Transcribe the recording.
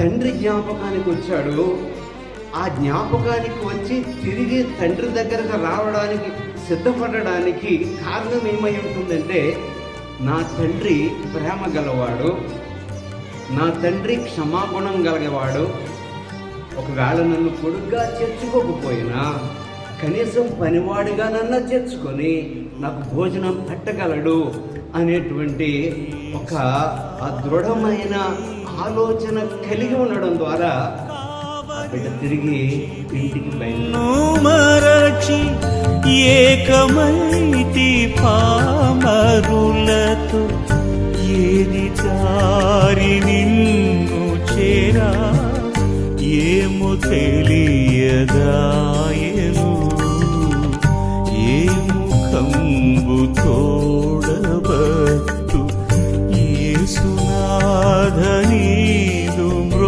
తండ్రి జ్ఞాపకానికి వచ్చాడు. ఆ జ్ఞాపకానికి వచ్చి తిరిగి తండ్రి దగ్గరకు రావడానికి సిద్ధపడడానికి కారణం ఏమై ఉంటుందంటే, నా తండ్రి ప్రేమ గలవాడు, నా తండ్రి క్షమాగుణం గలవాడు. ఒకవేళ నన్ను కొడుగ్గా చేర్చుకోకపోయినా కనీసం పనివాడిగా నన్ను చేర్చుకొని నాకు భోజనం పెట్టగలడు అనేటువంటి ఒక దృఢమైన ఆలోచన కలిగి ఉండడం ద్వారా బిడ్డ తిరిగి ఇంటికి మరచి ఏకమైతి పామరులతో ఏది దారి నిన్ను చేరా ఏమో తెలియదాయను, ఏ ముఖంబు తోడబట్టు యేసునాథ